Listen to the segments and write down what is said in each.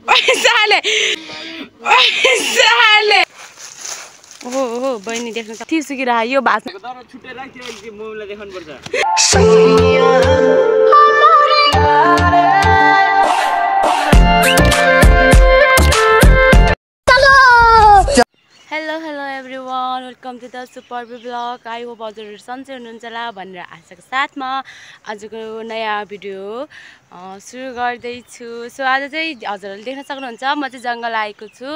साले साले ओहो बहिनी देख्न सक्छ थिसुकिरा यो भाषा तर छुट्टै राख्यो कि मोमलाई देखाउनु पर्छ hello everyone welcome to the super blog I hope हजुरहरू सन्चै हुनुहुन्छ होला भनेर आशाको साथमा आजको नयाँ भिडियो सुरु गर्दैछु। सो आज चाहिँ हजुरहरूले देख्न सक्नुहुन्छ म चाहिँ जङ्गल आएको छु।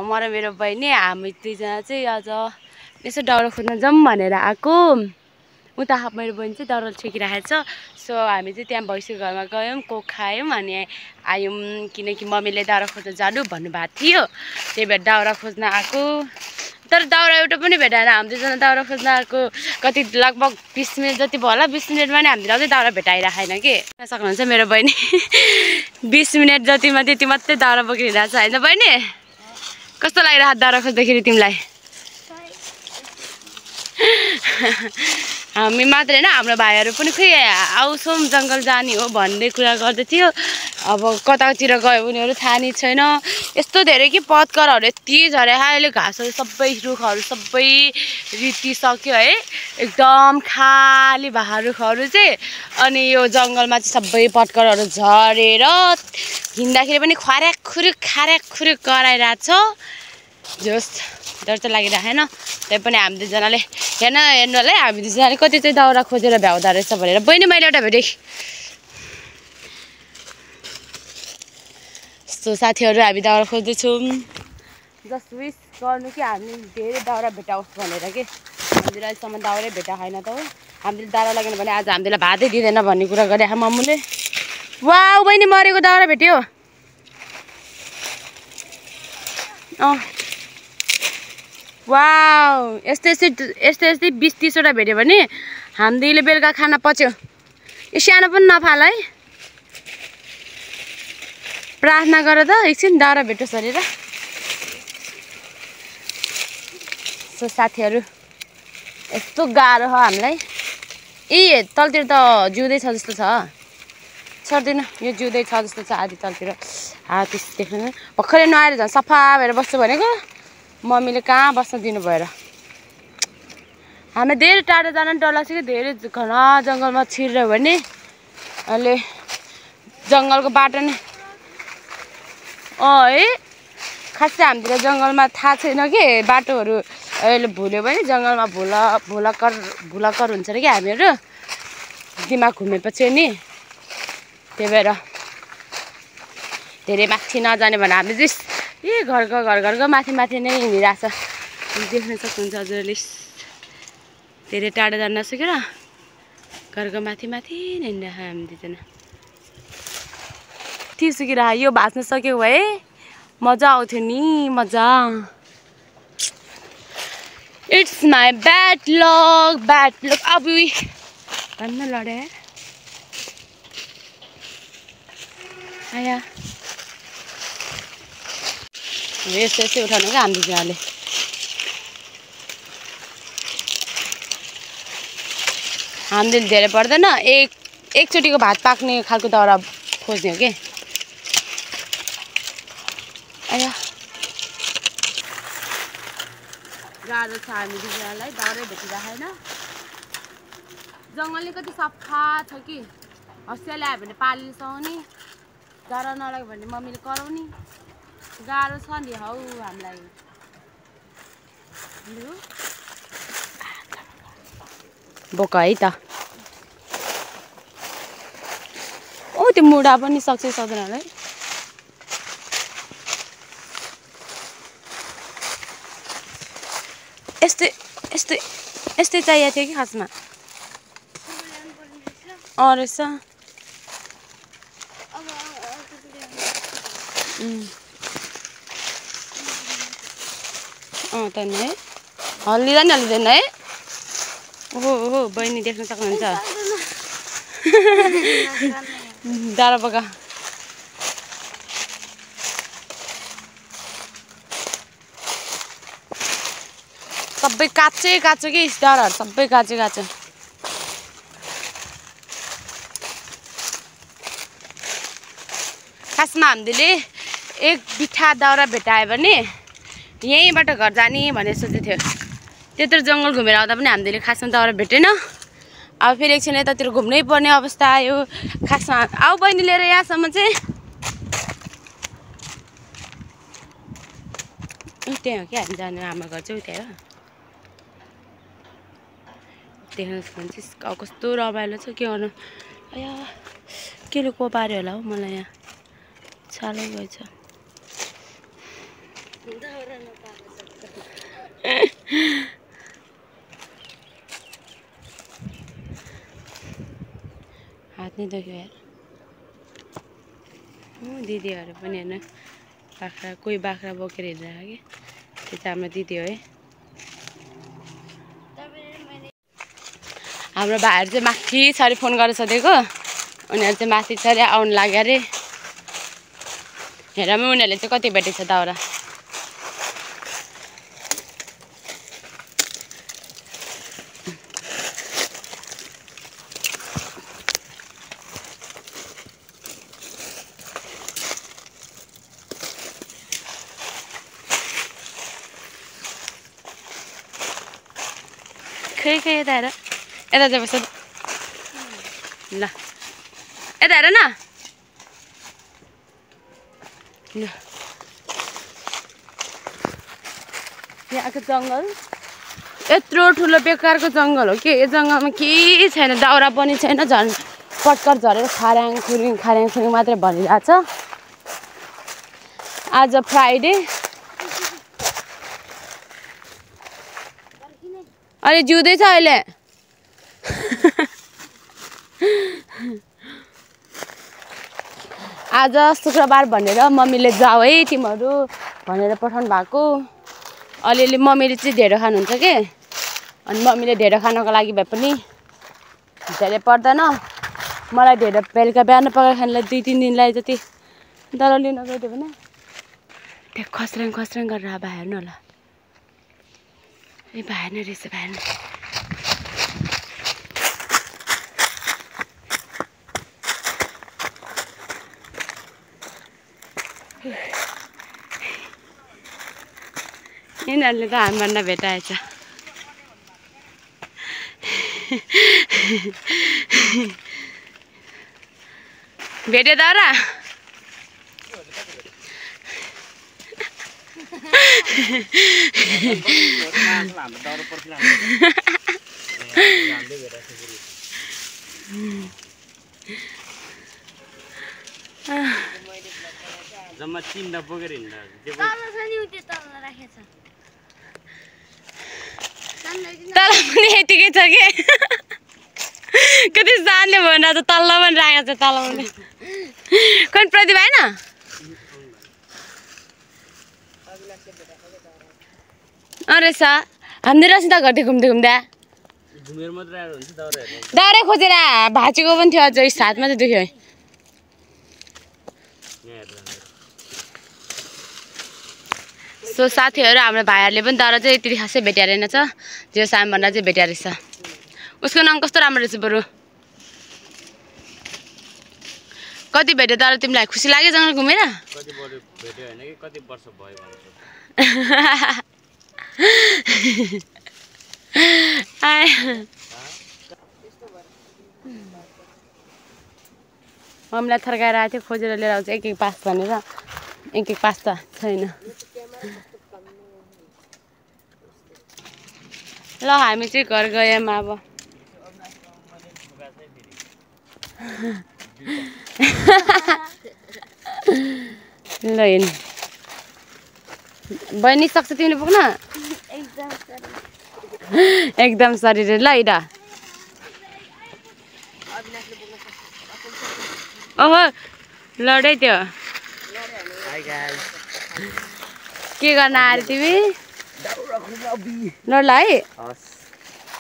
म र मेरो बहिनी हामी दुईजना चाहिँ आज यसो दाउरा खोज्न जाऊँ भनेर आएको। उता मेरो बहिनी चाहिँ दाउरा छेकिरहेको छ। सो हामी चाहिँ त्यहाँ भैँसीको घरमा गयौँ कोक खायौँ अनि आयौँ किनकि मम्मीले दाउरा खोज्न जानु भन्नुभएको थियो। त्यही भएर दाउरा खोज्न आएको। तर दाउरा एउटा पनि भेटाएन। हामी दुईजना दाउरा खोज्न आएको कति लगभग 20 मिनट जति भयो होला। 20 मिनटमा नै हामीले अझै दाउरा भेटाइराखेन कि सक्नुहुन्छ मेरो बहिनी 20 मिनट जतिमा त्यति मात्रै दाउरा बोकिरहेको छ होइन बहिनी? कस्तो लागिरहेको दाउरा खोज्दाखेरि तिमीलाई? हामी मात्र होइन हाम्रो भाइहरू पनि खोइ आउँछौँ जङ्गल जाने हो भन्ने कुरा गर्दै थियो। अब कतातिर गयो उनीहरू थाहा नै छैन। यस्तो धेरै कि पत्करहरू यति झरे अहिले घाँसहरू सबै रुखहरू सबै रितिसक्यो है। एकदम खाली भए रुखहरू चाहिँ अनि यो जङ्गलमा चाहिँ सबै पत्करहरू झरेर हिँड्दाखेरि पनि खर्याक खुरुक कराइरहेको छ। जोस् डर चाहिँ लागिरहेन। त्यही पनि हामी दुईजनाले हेर्नु होला है हामी दुईजनाले कति चाहिँ दाउरा खोजेर भ्याउँदो रहेछ भनेर। बहिनी मैले एउटा भेटेँ। यस्तो साथीहरू हामी दाउरा खोज्दैछौँ। जस्ट विस गर्नु कि हामी धेरै दाउरा भेटाओस् भनेर कि हामीले अहिलेसम्म दाउरै भेटा छैन त हो। हामीले दाउरा लगेन भने आज हामीलाई भातै दिँदैन भन्ने कुरा गरे मम्मीले। वाउ बहिनी मरेको दाउरा भेट्यो। वाउ यस्तै 20-30वटा भेट्यो भने हामीले बेलुका खाना पच्यो। यो सानो पनि नफाल है। प्रार्थना गर त एकछिन दाउरा भेटोस् भनेर। सो साथीहरू यस्तो गाह्रो छ हामीलाई। ए तलतिर त जिउँदै छ जस्तो छ। सर्दैन यो जिउँदै छ जस्तो छ आधी तलतिर। त्यस देख्नु भर्खरै नआएर झन् सफा भएर बस्छु भनेको मम्मीले कहाँ बस्न दिनु भएर। हामी धेरै टाढो जान डर लाग्छ कि धेरै घना जङ्गलमा छिर्यो भने अहिले जङ्गलको बाटो नै है खासै हामीतिर जङ्गलमा थाहा छैन कि बाटोहरू अहिले भुल्यो भने जङ्गलमा भुलकर हुन्छ अरे कि हामीहरू दिमाग घुमेपछि नि। त्यही भएर धेरै माथि नजाने भने हामी चाहिँ घरको माथि नै हिँडिरहेछ। देख्न सक्नुहुन्छ हजुरले धेरै टाढो जान नसकेर घरको माथि नै हिँडिरहेछ हामी दुईजना। थिसुकिरा यो भाँच्न सक्यो भए मजा आउँथ्यो नि मजा। इट्स माई ब्याड लक अब भन्न लडे आया यस्तै उठाउनु क्या हामी दुईजनाले। हामीले धेरै पर्दैन एकचोटिको भात पाक्ने खालको दाउरा खोज्ने हो कि। आया गाह्रो छ हामी दुईजनालाई दाउरै भेटिरहेन। जङ्गल नै कति सफा छ कि हँसिया ल्यायो भने पालिले सुहाउने दाउरा नलाग्यो भने मम्मीले कराउने गाह्रो छ नि हौ हामीलाई। बोक है त त्यो मुढा पनि सक्छ सक्दैन होला है। यस्तै चाहिएको थियो कि खासमा रहेछ। त नि है हल्लिँदैन है। ओहो बहिनी देख्न सक्नुहुन्छ दाउरा बोका। सबै काँचो कि दाउराहरू सबै काँचो। खासमा हामीले एक बिठा दाउरा भेटायो भने यहीँबाट घर जाने भनेर सोचेको थियो। त्यत्रो जङ्गल घुमेर आउँदा पनि हामीले खासमा दाउरा भेटेन। अब फेरि एकछिन यतातिर घुम्नै पर्ने अवस्था आयो खासमा। आऊ बहिनी लिएर यहाँसम्म चाहिँ। त्यहाँ हो क्या हामी जाने आमा घर चाहिँ त्यहाँ हो। देख्नुहोस् भने चाहिँ कस्तो रमाइलो छ के गर्नु। अया केले कोपार्यो होला हौ मलाई यहाँ छालो गएछ। हात नै दुख्यो यार। दिदीहरू पनि हेर्नु बाख्रा कोही बाख्रा बोकेर हिँडिरहेको कि त्यो चाहिँ हाम्रो दिदी हो है। हाम्रो भाइहरू चाहिँ माथि छरी फोन गरेर सोधेको उनीहरू चाहिँ माथि छरी आउनु लाग्यो अरे। हेरौँ उनीहरूले चाहिँ कति भेटेको छ दाउरा। खै यता हेर यता चाहिँ बस्छ ल यता हेर न ल यहाँको जङ्गल यत्रो ठुलो बेकारको जङ्गल हो कि यो जङ्गलमा केही छैन दाउरा पनि छैन झन् पटकर झरेर खार्याङ खुरिङ मात्रै भनिरहेछ। आज फ्राइडे अहिले जिउँदैछ अहिले। आज शुक्रबार भनेर मम्मीले जाऊ है तिमीहरू भनेर पठाउनु भएको। अलिअलि मम्मीले चाहिँ ढेँडो खानुहुन्छ कि अनि मम्मीले ढेँडो खानको लागि भए पनि धेरै पर्दैन। मलाई ढेँडो बेलुका बिहान पकाएर खानलाई 2-3 दिनलाई जति तर लिन गइदियो भने त्यो खस्राङ गरेर अब हेर्नु होला। ए भाइ नै रहेछ भाइ। यिनीहरूले त हामीभन्दा भेटाएछ। भेट्यो दाउरा जम्मा 3 डब्बा बोकेर हिँड्दा तल पनि यतिकै छ कि कति सानले भएन त तल्लो पनि राखेको छ तल पनि। कोही प्रतिभा होइन रहेछ हामीले रसिदा घरदेखि घुम्दा दाउरा खोजेर भाँचेको पनि थियो। अझ हातमा चाहिँ दुख्यो। सो साथीहरू हाम्रो भाइहरूले पनि दाउरा चाहिँ यति खासै भेट्या रहेनछ। जो सामभन्दा चाहिँ भेट्या रहेछ। उसको नाम कस्तो राम्रो रहेछ बरु। कति भेट्यो दाउरा तिमीलाई खुसी लाग्यो जङ्गल घुमेर? कति भेट्यो हैन कि कति वर्ष भयो भन्छु। मम्मीलाई थर्काएर आएको थियो खोजेर लिएर आउँछ एक पास भनेर। एक पास त छैन। ल हामी चाहिँ घर गयौँ अब। ल हेर्नु बहिनी सक्छ तिमीले पुग्न एकदम शरीर ल इडा। ओहो लडै त्यो के गर्न आएर तिमी ल है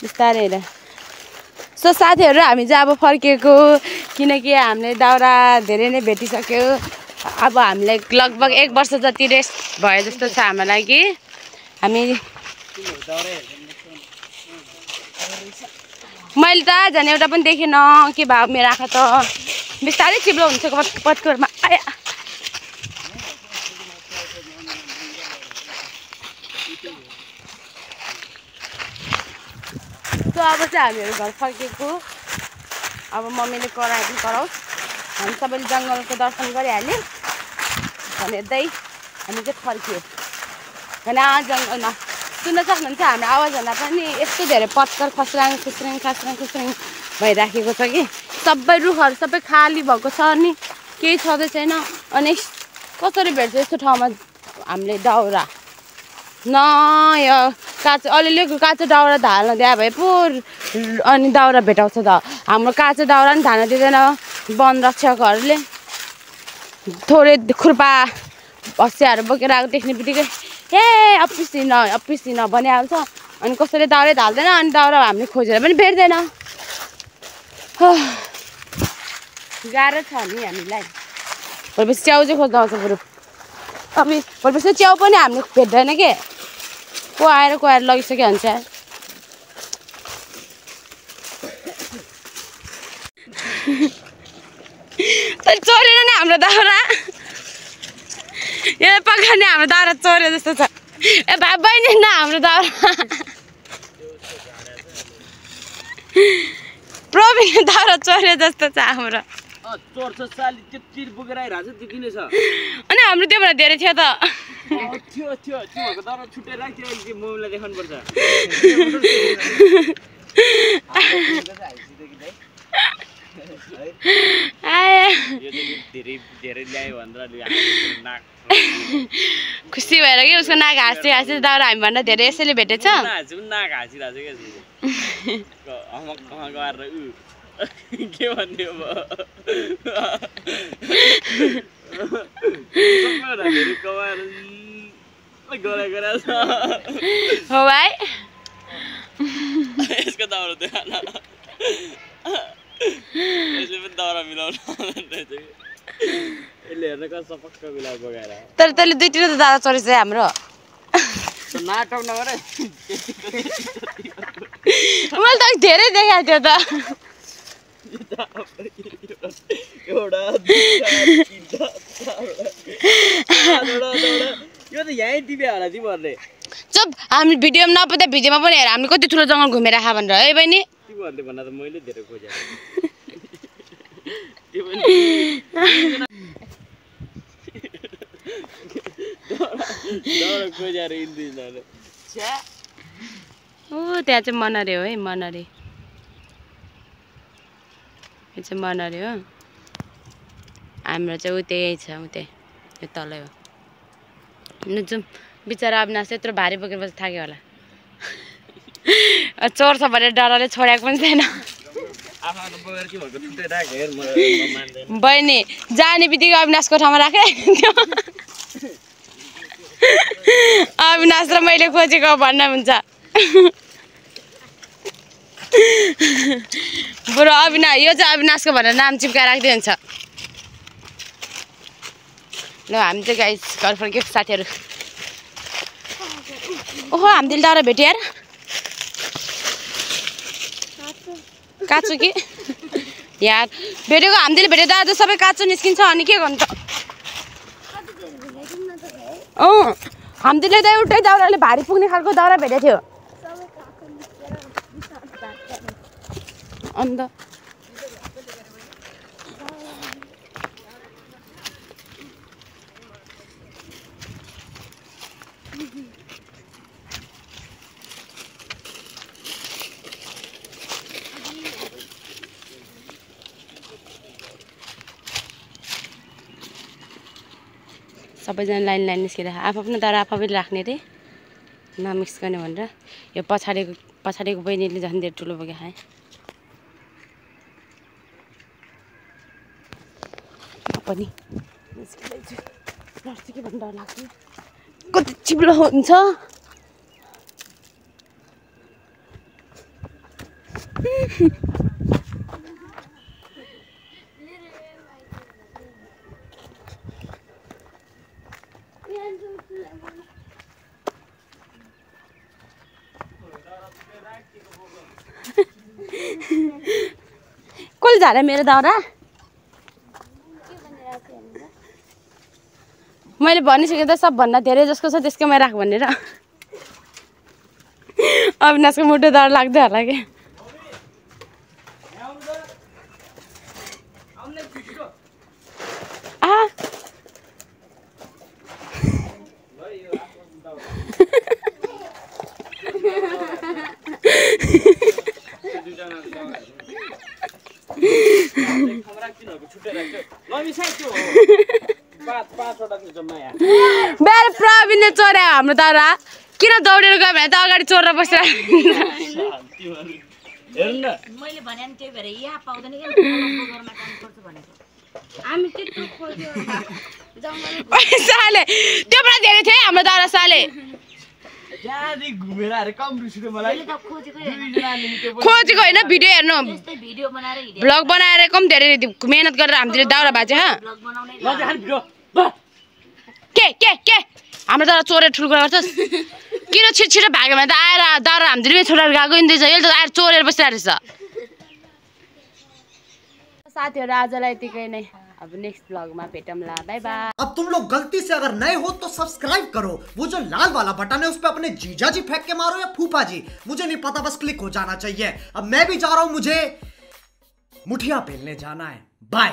बिस्तारै हेर। सो साथीहरू हामी चाहिँ अब फर्किएको किनकि हामीले दाउरा धेरै नै भेटिसक्यो। अब हामीलाई लगभग 1 वर्ष जति रेस्ट भयो जस्तो छ हाम्रो लागि। हामी मैले त झन् एउटा पनि देखेन के भयो मेरो आँखा त बिस्तारै चिप्लो हुन्छ पत्करमा। आया अब चाहिँ हामीहरू घर फर्केको। अब मम्मीले कराओस् हामी सबैले जङ्गलको दर्शन गरिहाल्यौँ भन्दै हामी चाहिँ फर्कियो। होइन जङ्गलमा सुन्न सक्नुहुन्छ हाम्रो आवाजभन्दा पनि यस्तो धेरै पत्कर खस्राङ खुस्राङ भइराखेको छ कि सबै रुखहरू सबै खाली भएको छ अनि केही छँदै छैन। अनि कसरी भेट्छ यस्तो ठाउँमा हामीले दाउरा न यो काँचो अलिअलि काँचो दाउरा धाल्न दिए भए पो अनि दाउरा भेटाउँछ त। हाम्रो काँचो दाउरा पनि धाल्न दिँदैन वन रक्षकहरूले। थोरै खुर्पा हँसियाहरू बोकेर आएको देख्ने बित्तिकै ए अप्पिसी भनिहाल्छ। अनि कसैले दाउरै धाल्दैन अनि दाउरा हामीले खोजेर पनि भेट्दैन। गाह्रो छ नि हामीलाई। भोलिपछि च्याउ चाहिँ खोज्दा आउँछ बरु। अब भोलिपछि च्याउ पनि हामीले भेट्दैन के को आएर लगिसक्यो हुन्छ। तर चोरेर नै हाम्रो दाउरा यो पकाउने हाम्रो दाउरा चोरे जस्तो छ। ए भाइ बहिनी न हाम्रो दाउरा प्रवीण दाउरा चोरे जस्तो छ हाम्रो। अनि हाम्रो त्योभन्दा धेरै थियो त। खुसी भएर कि उसको नाक हाँसी दाउरा हामी भन्दा धेरै यसैले भेटेछ। के भन्ने हो भाइ यसको दाउरा देखान यसले पनि दाउरा मिलाउनु यसले हेर्न कस्तो पक्क मिलाउ बगाएर। तर तैँले दुईतिर त दाउरा चोरेछ हाम्रो। नाटक नगर मैले त धेरै देखाएको थियो त। यो त यहीँ टिप्यो होला तिमीहरूले। चुप हामी भिडियोमा नपाउँदा भिडियोमा पनि हेर हामीले कति ठुलो जङ्गल घुमेर खा भनेर है बहिनी। तिमीहरूले भन्दा त मैले धेरै खोजेँ। ओ त्यहाँ चाहिँ मनरे हो है मनरे। यो चाहिँ मनरे हो। हाम्रो चाहिँ उतै छ उतै यो तलै हो। जाउँ बिचरा अविनाश यत्रो भारी बोकेर बस्दा थाक्यो होला। चोर छ भनेर डरले छोडेको पनि छैन। बहिनी जाने बित्तिकै अविनाशको ठाउँमा राखे अविनाश र मैले खोजेको भन्न हुन्छ। बरु अविनाश यो चाहिँ अविनाशको भनेर नाम चिप्काएर राख्दै हुन्छ। ल हामी चाहिँ गाइस घर फर्क्यो साथीहरू। ओहो हामीले दाउरा भेट्यो यार। काँचो कि यार भेटेको हामीले भेटेको दाउरा त सबै काँचो निस्किन्छ अनि के गर्नु त। हामीले त एउटै दाउराले भारी पुग्ने खालको दाउरा भेटेको थियो। अन्त सबैजना लाइन निस्केर आफ्नो दाउरा आफैले राख्ने रे नमिक्स गर्ने भनेर। यो पछाडिको बहिनीले झन् धेरै ठुलो बोके खाएँ। पनि निस्किँदैछु लड्छु कि भन्ने डर लाग्छ। कति चिप्लो हुन्छ। कसले झारे मेरो दाउरा? मैले भनिसकेँ त सबभन्दा धेरै जसको छ त्यसकोमा राख भनेर। अविनाशको मुटु डर लाग्दै होला कि तिनीहरूको छुट्टै राख्यो ल मिसाइ त्यो पाँचवटा थियो जम्मा यहाँ बेल प्रवीणले चोर्या हाम्रो दाउरा किन दौडेर गयो भने त अगाडि चोरेर बसेर हेर्नु न मैले भने नि त्यही भएर यहाँ पाउँदैन के गर्न काम गर्छ भनेको हामी त्यत्रो खोज्यो साले त्यो पनि धेरै थियो है हाम्रो दाउरा साले त्यहाँदेखि घुमेर आएर कम रिसियो मलाई खोजेको होइन भिडियो हेर्नु त्यस्तै भिडियो बनाएर हिँड्यो भ्लग बनाएर कम धेरै मेहनत गरेर हामीले दाउरा भाँच्यो ह भ्लग बनाउने ल जान भिडियो के हाम्रो दाउरा चोरेर ठुल्को गर्छस् किन छिटो भाग्यो भने त आएर दाउरा हामीले छोडेर गएको नि यसले त आएर चोरेर बसिरहेको रहेछ साथीहरू आजलाई यतिकै नै अब नेक्स्ट ब्लॉगमा भेटौँला बाय बाय। अब तुम लोग गलती से अगर नए हो तो सब्सक्राइब करो, वो जो लाल वाला बटन है उस पे अपने जीजा जी फेंक के मारो या फूफा जी, मुझे नहीं पता, बस क्लिक हो जाना चाहिए। अब मैं भी जा रहा हूं, मुझे मुठिया बेलने जाना है। बाय।